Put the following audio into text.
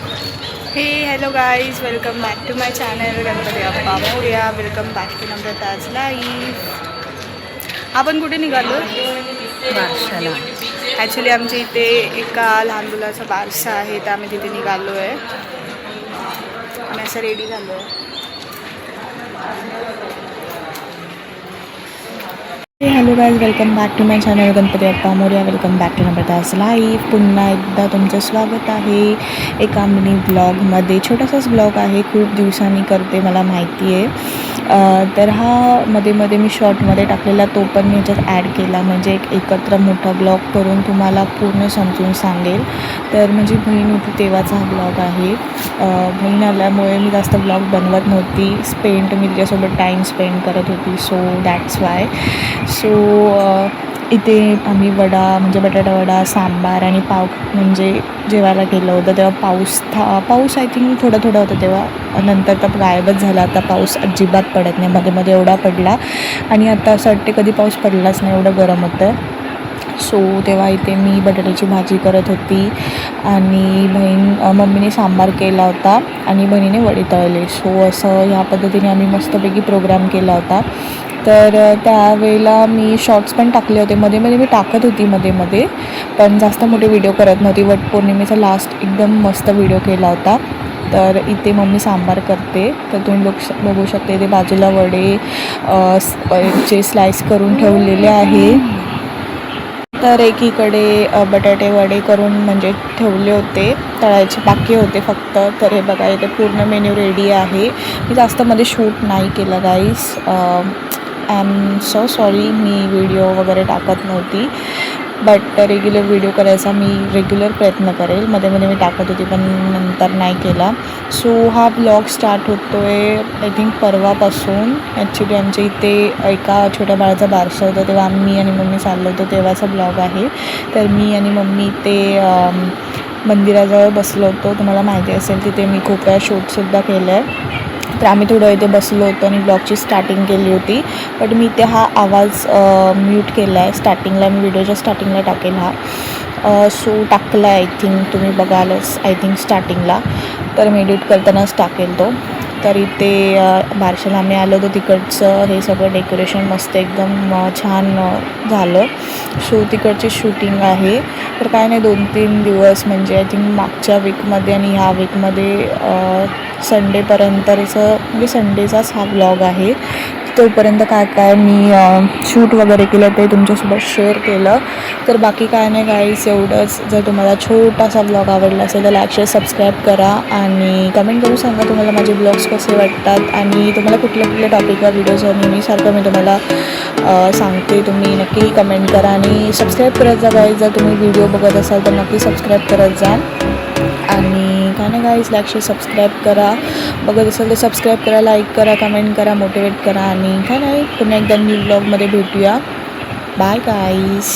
हे hello guys, welcome back to my channel Ganpati अप्पा मोरया. Welcome back to Namrata's life. आपण कुठे निघालो? बारशाला. ॲक्च्युली आमच्या इथे एका लहान मुलाचा बारसा आहे, तर आम्ही तिथे निघालो आहे. आम्ही असं रेडी झालो आहे. Hello guys, welcome back to my channel Ganpati अप्पा मोरया. Welcome back to Namrata's life. पुन्हा एकदा तुमचं स्वागत आहे एका मिनी ब्लॉगमध्ये. छोटासाच ब्लॉग आहे, खूप दिवसांनी करते, मला माहिती आहे. तर हा मध्ये मी शॉर्टमध्ये टाकलेला, तो पण मी ह्याच्यात ॲड केला, म्हणजे एकत्र मोठा ब्लॉग करून तुम्हाला पूर्ण समजून सांगेल. तर माझी बहीण होती तेव्हाचा हा ब्लॉग आहे. बहीण आल्यामुळे मी जास्त ब्लॉग बनवत नव्हती. मी तिच्यासोबत टाईम स्पेंड करत होती, सो दॅट्स वाय. सो इथे आम्ही वडा, म्हणजे बटाटा वडा, सांबार आणि पाव म्हणजे जेवायला गेलं होतं. तेव्हा पाऊस आय थिंक थोडा होता तेव्हा. नंतर तर गायबच झाला. आता पाऊस अजिबात पडत नाही. मध्ये एवढा पडला आणि आता असं वाटते कधी पाऊस पडलाच नाही, एवढं गरम होतं. सो तेव्हा इथे मी बटाट्याची भाजी करत होती आणि मम्मीने सांबार केला होता आणि बहिणीने वडे तळले. सो असं ह्या पद्धतीने आम्ही मस्तपैकी प्रोग्राम केला होता. तर त्यावेळेला मी शॉर्ट्स पण टाकले होते. मध्ये मी टाकत होती मध्ये, पण जास्त मोठे व्हिडिओ करत नव्हती. वटपौर्णिमेचा लास्ट एकदम मस्त व्हिडिओ केला होता. तर इथे मम्मी सांबार करते, तर तुम्ही बघू शकते. इथे बाजूला वडे चे स्लाइस करून ठेवलेले आहे. तर एकीकडे बटाटे वडे करून म्हणजे ठेवले होते, तळायचे बाकी होते फक्त. तर हे बघा, इथे पूर्ण मेन्यू रेडी आहे. मी जास्त मध्ये शूट नाही केलं guys. I am so sorry, मी व्हिडिओ वगैरे टाकत नव्हती. बट रेग्युलर व्हिडिओ करायचा मी रेग्युलर प्रयत्न करेल. मध्ये मी टाकत होती, पण नंतर नाही केला. सो हा ब्लॉग स्टार्ट होतो आहे आय थिंक परवापासून. ॲक्च्युली आमच्या इथे एका छोट्या बाळाचा बारसा होता, तेव्हा मी आणि मम्मी चाललो होतो, तेव्हाचा ब्लॉग आहे. तर मी आणि मम्मी ते मंदिराजवळ बसलो होतो. तुम्हाला माहिती असेल, तिथे मी खूप वेळा शूटसुद्धा केलं आहे. तर आम्ही थोडं इथे बसलो होतो आणि ब्लॉगची स्टार्टिंग केली होती. बट मी इथे हा आवाज म्यूट केला आहे स्टार्टिंगला. मी व्हिडिओच्या स्टार्टिंगला टाकेल हा. सो टाकला आहे आय थिंक, तुम्ही बघालच आय थिंक स्टार्टिंगला. तर मी एडिट करतानाच टाकेल तो. तर इथे बारशाला आम्ही आलो होतो. तिकडचं हे सगळं डेकोरेशन मस्त एकदम छान झालं. सो तिकडची शूटिंग आहे. तर काय नाही, 2-3 दिवस म्हणजे आय थिंक मागच्या वीकमध्ये आणि ह्या वीकमध्ये संडेपर्यंतचं, म्हणजे संडेचाच हा ब्लॉग आहे. तोपर्यंत काय मी शूट वगैरे केलं ते तुमच्यासोबत शेअर केलं. तर बाकी काय नाही गाईस, एवढंच. जर तुम्हाला छोटासा ब्लॉग आवडला असेल तर लाईक, शेअर, सबस्क्राईब करा आणि कमेंट करून सांगा तुम्हाला माझे ब्लॉग्स कसे वाटतात आणि तुम्हाला कुठल्या टॉपिकवर व्हिडिओज नेहमीसारखं मी तुम्हाला सांगते. तुम्ही नक्की कमेंट करा आणि सबस्क्राईब करत जा गाईज. जर तुम्ही व्हिडिओ बघत असाल तर नक्की सबस्क्राईब करत जा. आणि काय नाही गाईज, लाईक, शेअर, सबस्क्राईब करा. बघत असेल तर सबस्क्राईब करा, लाईक करा, कमेंट करा, मोटिवेट करा. आणि काय नाही, पुन्हा एकदा न्यू ब्लॉगमध्ये भेटूया. Bye guys.